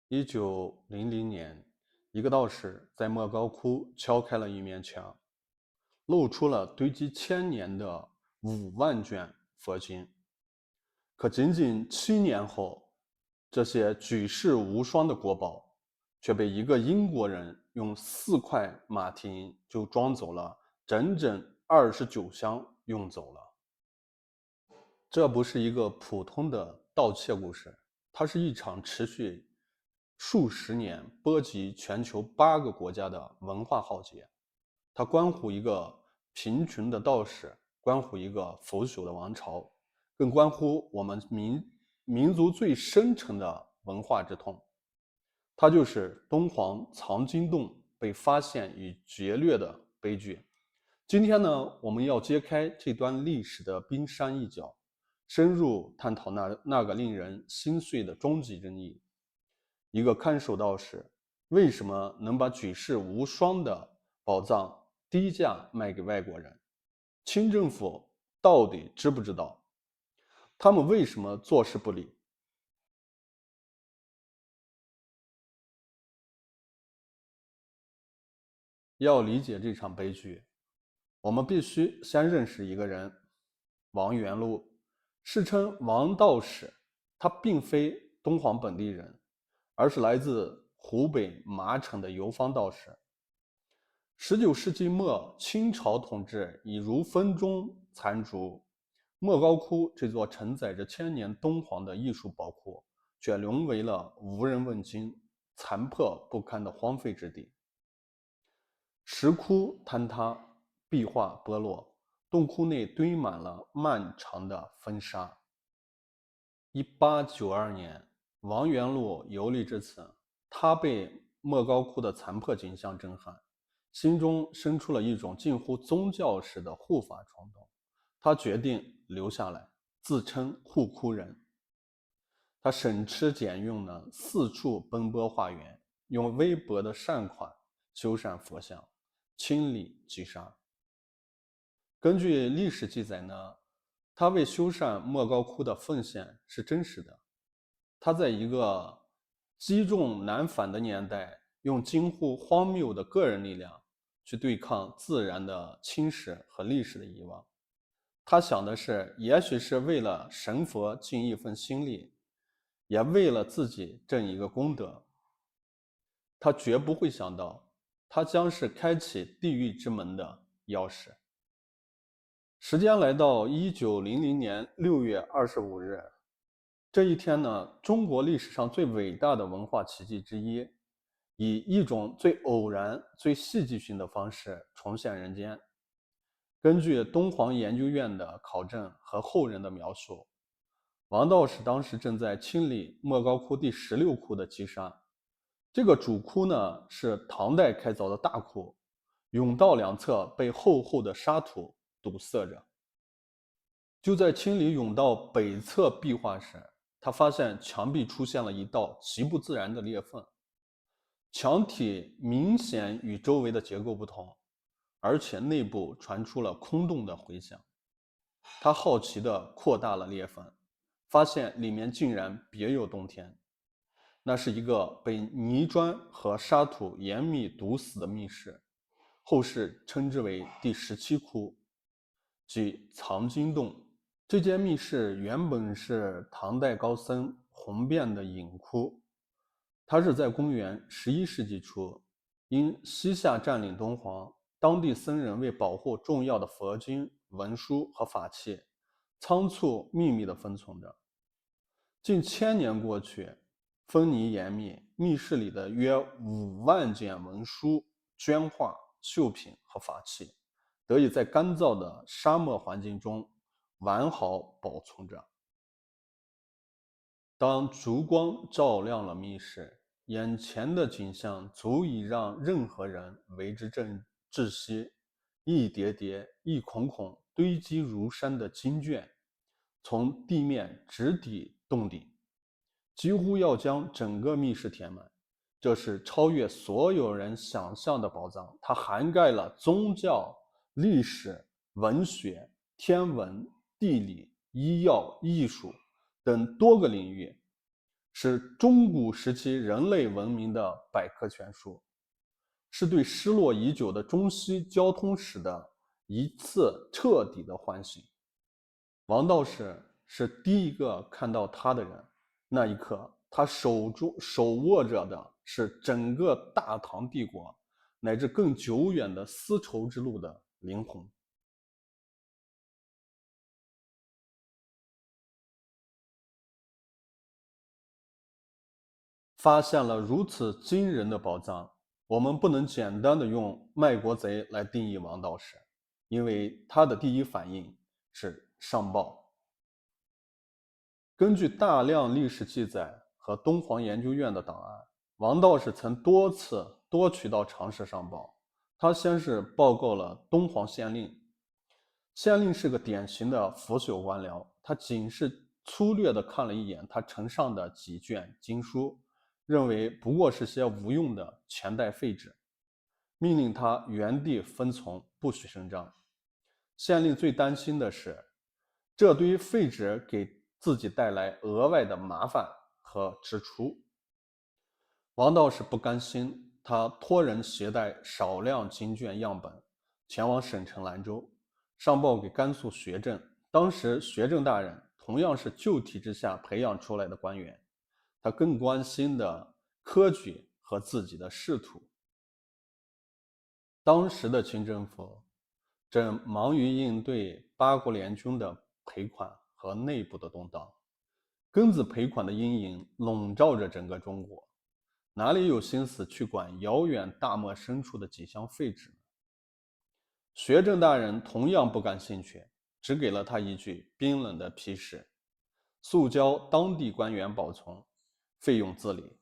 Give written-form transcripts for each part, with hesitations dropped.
1900年，一个道士在莫高窟敲开了一面墙，露出了堆积千年的5万卷佛经。可仅仅7年后，这些举世无双的国宝却被一个英国人用4块马蹄就装走了整整29箱，用走了。这不是一个普通的盗窃故事，它是一场持续数十年、波及全球8个国家的文化浩劫。它关乎一个贫穷的道士，关乎一个腐朽的王朝，更关乎我们民族最深沉的文化之痛。它就是敦煌藏经洞被发现与劫掠的悲剧。今天呢，我们要揭开这段历史的冰山一角，深入探讨那个令人心碎的终极争议：一个看守道士为什么能把举世无双的宝藏低价卖给外国人？清政府到底知不知道？他们为什么坐视不理？要理解这场悲剧，我们必须先认识一个人，王元禄，世称王道士。他并非敦煌本地人，而是来自湖北麻城的游方道士。19世纪末，清朝统治已如风中残烛，莫高窟这座承载着千年敦煌的艺术宝库，却沦为了无人问津、残破不堪的荒废之地。石窟坍塌，壁画剥落，洞窟内堆满了漫长的风沙。1892年，王元禄游历至此，他被莫高窟的残破景象震撼，心中生出了一种近乎宗教式的护法冲动。他决定留下来，自称护窟人。他省吃俭用的四处奔波化缘，用微薄的善款修缮佛像，清理积沙。根据历史记载呢，他为修缮莫高窟的奉献是真实的。他在一个积重难返的年代，用近乎荒谬的个人力量去对抗自然的侵蚀和历史的遗忘。他想的是，也许是为了神佛尽一份心力，也为了自己挣一个功德。他绝不会想到，他将是开启地狱之门的钥匙。时间来到1900年6月25日，这一天呢，中国历史上最伟大的文化奇迹之一，以一种最偶然、最戏剧性的方式重现人间。根据敦煌研究院的考证和后人的描述，王道士当时正在清理莫高窟第16窟的积沙。这个主窟呢是唐代开凿的大窟，甬道两侧被厚厚的沙土堵塞着。就在清理甬道北侧壁画时，他发现墙壁出现了一道极不自然的裂缝，墙体明显与周围的结构不同，而且内部传出了空洞的回响。他好奇地扩大了裂缝，发现里面竟然别有洞天。那是一个被泥砖和沙土严密堵死的密室，后世称之为第17窟，即藏经洞。这间密室原本是唐代高僧弘遍的隐窟，它是在公元11世纪初，因西夏占领敦煌，当地僧人为保护重要的佛经、文书和法器，仓促秘密地封存着。近1000年过去，封泥严密，密室里的约5万件文书、绢画、绣品和法器，得以在干燥的沙漠环境中完好保存着。当烛光照亮了密室，眼前的景象足以让任何人为之窒息。一叠叠、一孔孔堆积如山的经卷，从地面直抵洞顶，几乎要将整个密室填满。这是超越所有人想象的宝藏，它涵盖了宗教、历史、文学、天文、地理、医药、艺术等多个领域，是中古时期人类文明的百科全书，是对失落已久的中西交通史的一次彻底的唤醒。王道士是第一个看到他的人，那一刻，他手握着的是整个大唐帝国乃至更久远的丝绸之路的灵魂。发现了如此惊人的宝藏，我们不能简单的用卖国贼来定义王道士，因为他的第一反应是上报。根据大量历史记载和敦煌研究院的档案，王道士曾多次多渠道尝试上报。他先是报告了敦煌县令，县令是个典型的腐朽官僚，他仅是粗略地看了一眼他呈上的几卷经书，认为不过是些无用的前代废纸，命令他原地分从，不许声张。县令最担心的是，这堆废纸给自己带来额外的麻烦和支出。王道士不甘心，他托人携带少量经卷样本前往省城兰州，上报给甘肃学政。当时学政大人同样是旧体制下培养出来的官员，他更关心的科举和自己的仕途。当时的清政府正忙于应对八国联军的赔款和内部的动荡，庚子赔款的阴影笼罩着整个中国，哪里有心思去管遥远大漠深处的几箱废纸呢？学政大人同样不感兴趣，只给了他一句冰冷的批示：速交当地官员保存，费用自理。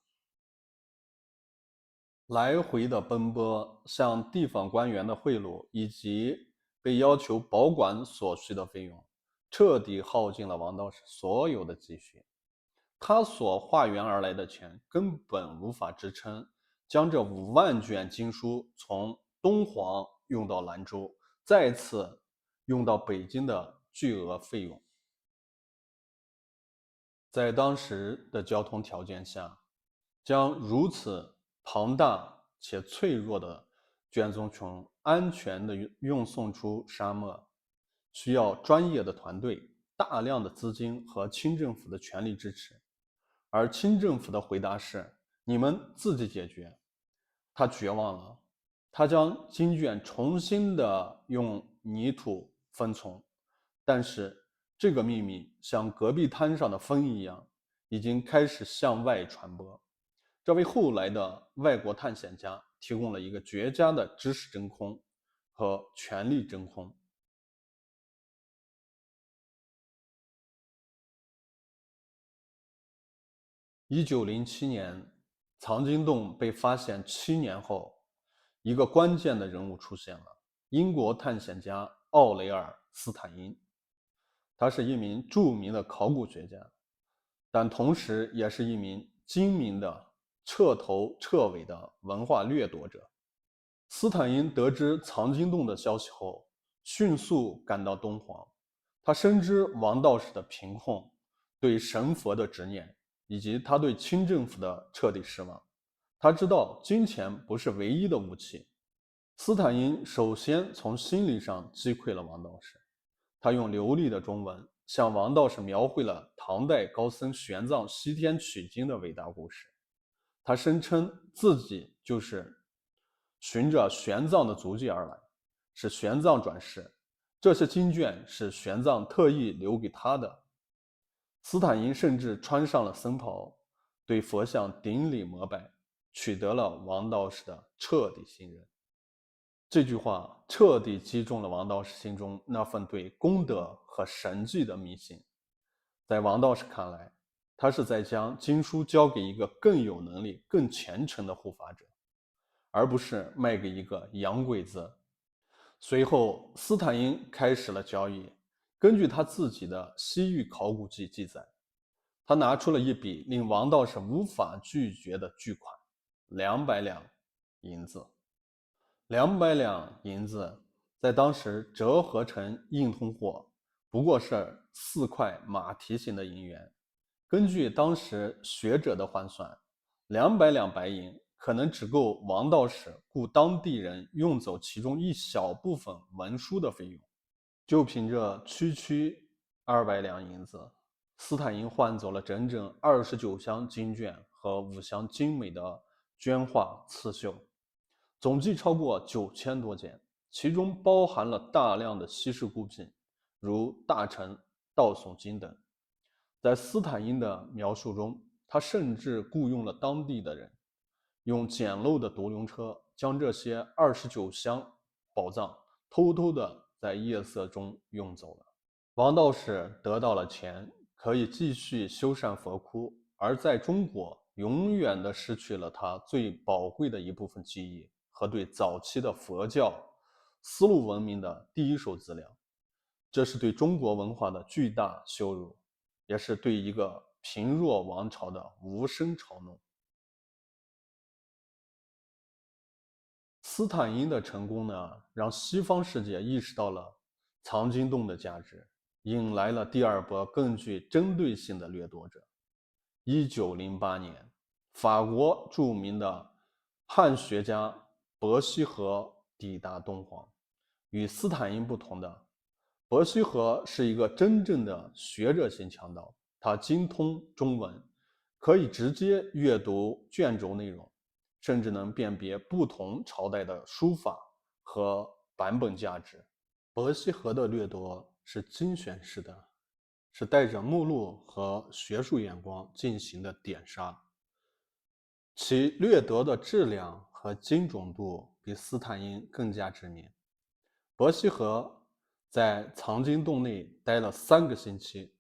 来回的奔波，向地方官员的贿赂，以及被要求保管所需的费用，彻底耗尽了王道士所有的积蓄。他所化缘而来的钱根本无法支撑将这5万卷经书从敦煌用到兰州，再次用到北京的巨额费用。在当时的交通条件下，将如此庞大且脆弱的卷宗群安全地运送出沙漠，需要专业的团队、大量的资金和清政府的全力支持。而清政府的回答是：你们自己解决。他绝望了，他将经卷重新的用泥土封存，但是这个秘密像隔壁摊上的风一样，已经开始向外传播。这为后来的外国探险家提供了一个绝佳的知识真空和权力真空。1907年，藏经洞被发现7年后，一个关键的人物出现了——英国探险家奥雷尔·斯坦因。他是一名著名的考古学家，但同时也是一名精明的、彻头彻尾的文化掠夺者。斯坦因得知藏经洞的消息后，迅速赶到敦煌。他深知王道士的贫困、对神佛的执念，以及他对清政府的彻底失望。他知道金钱不是唯一的武器。斯坦因首先从心理上击溃了王道士。他用流利的中文向王道士描绘了唐代高僧玄奘西天取经的伟大故事。他声称自己就是循着玄奘的足迹而来，是玄奘转世，这些经卷是玄奘特意留给他的。斯坦因甚至穿上了僧袍，对佛像顶礼膜拜，取得了王道士的彻底信任。这句话彻底击中了王道士心中那份对功德和神迹的迷信。在王道士看来，他是在将经书交给一个更有能力、更虔诚的护法者，而不是卖给一个洋鬼子。随后，斯坦因开始了交易。根据他自己的《西域考古记》记载，他拿出了一笔令王道士无法拒绝的巨款200两银子。200两银子在当时折合成硬通货，不过是4块马蹄形的银元。根据当时学者的换算，200两白银可能只够王道士雇当地人用走其中一小部分文书的费用。就凭着区200两银子，斯坦因换走了整整29箱经卷和5箱精美的绢画刺绣，总计超过9000多件，其中包含了大量的稀世孤品，如大臣、道诵经等。在斯坦因的描述中，他甚至雇佣了当地的人，用简陋的独轮车将这些29箱宝藏偷偷地在夜色中运走了。王道士得到了钱，可以继续修缮佛窟，而在中国永远地失去了他最宝贵的一部分记忆和对早期的佛教丝路文明的第一手资料。这是对中国文化的巨大羞辱，也是对一个贫弱王朝的无声嘲弄。斯坦因的成功呢，让西方世界意识到了藏经洞的价值，引来了第二波更具针对性的掠夺者。1908年，法国著名的汉学家伯希和抵达敦煌。与斯坦因不同的，伯希和是一个真正的学者型强盗，他精通中文，可以直接阅读卷轴内容，甚至能辨别不同朝代的书法和版本价值。伯希和的掠夺是精选式的，是带着目录和学术眼光进行的点杀，其掠夺的质量和精准度比斯坦因更加致命。伯希和在藏经洞内待了3个星期，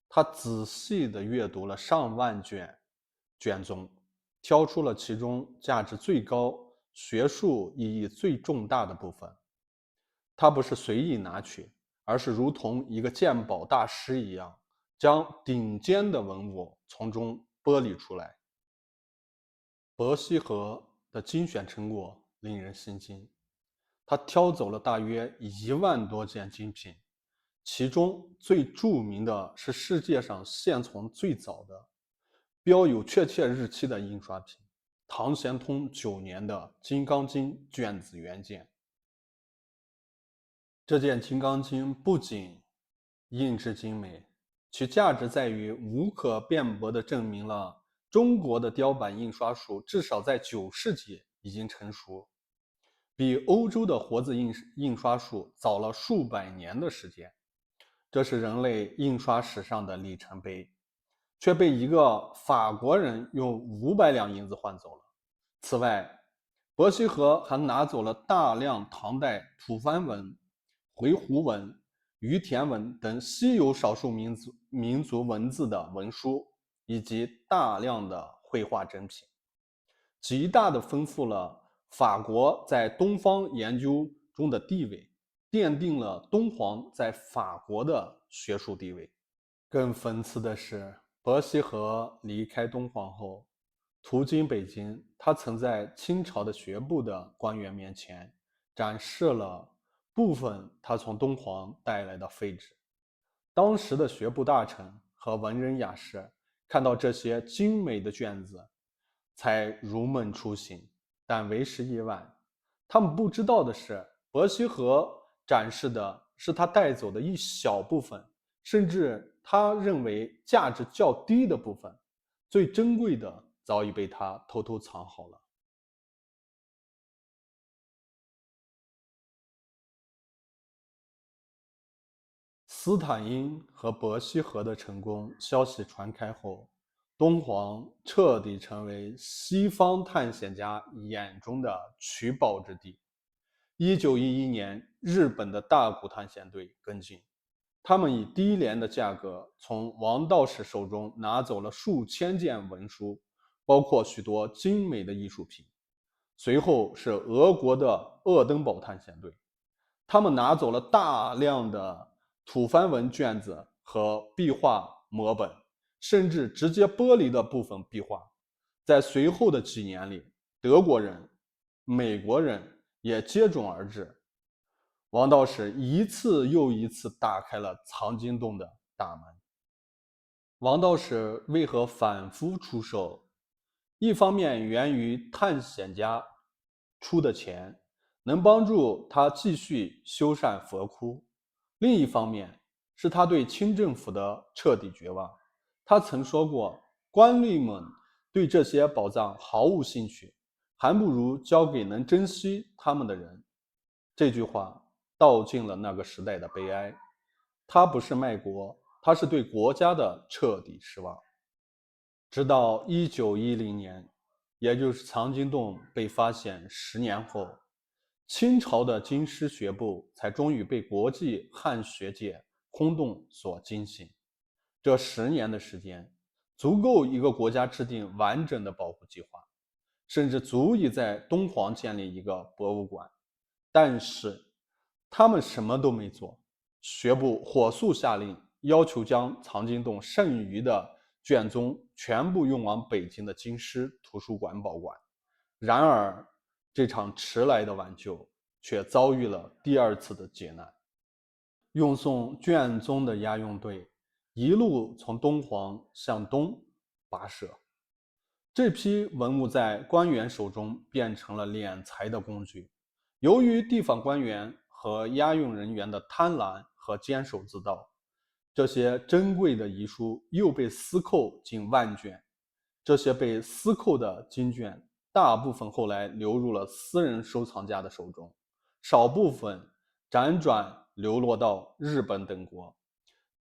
他仔细地阅读了上万卷宗，挑出了其中价值最高、学术意义最重大的部分。他不是随意拿取，而是如同一个鉴宝大师一样，将顶尖的文物从中剥离出来。伯希和的精选成果令人心惊，他挑走了大约1万多件精品，其中最著名的是世界上现存最早的、标有确切日期的印刷品——唐玄宗9年的《金刚经》卷子原件。这件《金刚经》不仅印制精美，其价值在于无可辩驳地证明了中国的雕版印刷术至少在9世纪已经成熟，比欧洲的活字印刷术早了数百年的时间。这是人类印刷史上的里程碑，却被一个法国人用500两银子换走了。此外，伯希和还拿走了大量唐代吐蕃文、回鹘文、于阗文等稀有少数民族文字的文书，以及大量的绘画珍品，极大地丰富了法国在东方研究中的地位，奠定了敦煌在法国的学术地位。更讽刺的是，伯希和离开敦煌后，途经北京，他曾在清朝的学部的官员面前展示了部分他从敦煌带来的废纸。当时的学部大臣和文人雅士看到这些精美的卷子，才如梦初醒，但为时已晚。他们不知道的是，伯希和展示的是他带走的一小部分，甚至他认为价值较低的部分，最珍贵的早已被他偷偷藏好了。斯坦因和伯希和的成功消息传开后，敦煌彻底成为西方探险家眼中的取宝之地。1911年，日本的大谷探险队跟进，他们以低廉的价格从王道士手中拿走了数千件文书，包括许多精美的艺术品。随后是俄国的鄂登堡探险队，他们拿走了大量的吐蕃文卷子和壁画摹本，甚至直接剥离了部分壁画。在随后的几年里，德国人、美国人也接踵而至。王道士一次又一次打开了藏经洞的大门。王道士为何反复出手？一方面源于探险家出的钱能帮助他继续修缮佛窟，另一方面是他对清政府的彻底绝望。他曾说过，官吏们对这些宝藏毫无兴趣，还不如交给能珍惜他们的人。这句话道尽了那个时代的悲哀。他不是卖国，他是对国家的彻底失望。直到1910年，也就是藏经洞被发现10年后，清朝的京师学部才终于被国际汉学界轰动所惊醒。这10年的时间，足够一个国家制定完整的保护计划，甚至足以在东皇建立一个博物馆。但是，他们什么都没做。学部火速下令，要求将藏经洞剩余的卷宗全部运往北京的京师图书馆保管。然而，这场迟来的挽救却遭遇了第二次的劫难。运送卷宗的押运队一路从东皇向东跋涉，这批文物在官员手中变成了敛财的工具。由于地方官员和押运人员的贪婪和坚守自盗，这些珍贵的遗书又被私扣近万卷。这些被私扣的经卷，大部分后来流入了私人收藏家的手中，少部分辗转流落到日本等国，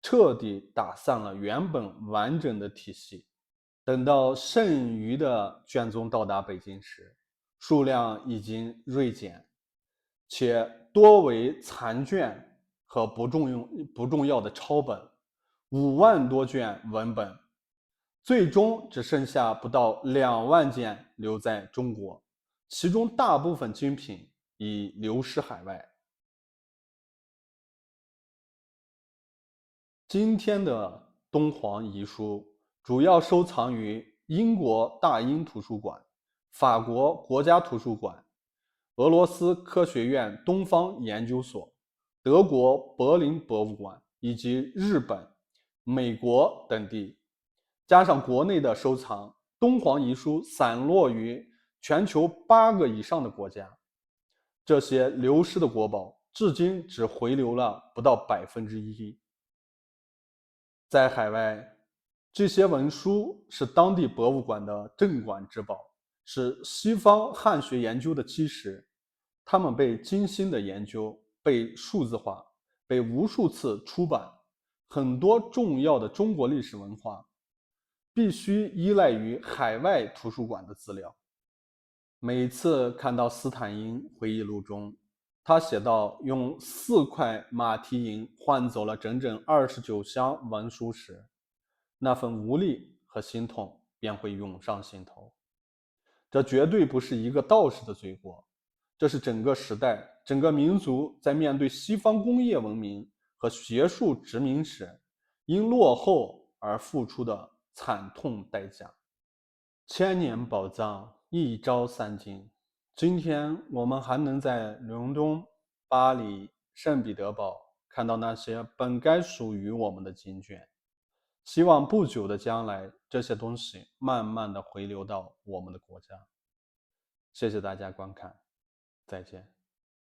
彻底打散了原本完整的体系。等到剩余的卷宗到达北京时，数量已经锐减，且多为残卷和不重要的抄本，5万多卷文本，最终只剩下不到2万件留在中国，其中大部分精品已流失海外。今天的东皇遗书主要收藏于英国大英图书馆、法国国家图书馆、俄罗斯科学院东方研究所、德国柏林博物馆以及日本、美国等地，加上国内的收藏，东皇遗书散落于全球8个以上的国家。这些流失的国宝至今只回流了不到1%。在海外，这些文书是当地博物馆的镇馆之宝，是西方汉学研究的基石。它们被精心的研究，被数字化，被无数次出版。很多重要的中国历史文化必须依赖于海外图书馆的资料。每次看到斯坦因回忆录中，他写道用4块马蹄银换走了整整29箱文书时，那份无力和心痛便会涌上心头。这绝对不是一个道士的罪过，这是整个时代、整个民族在面对西方工业文明和学术殖民时，因落后而付出的惨痛代价。千年宝藏一朝散尽，今天我们还能在伦敦、巴黎、圣彼得堡看到那些本该属于我们的经卷。希望不久的将来，这些东西慢慢的回流到我们的国家。谢谢大家观看，再见。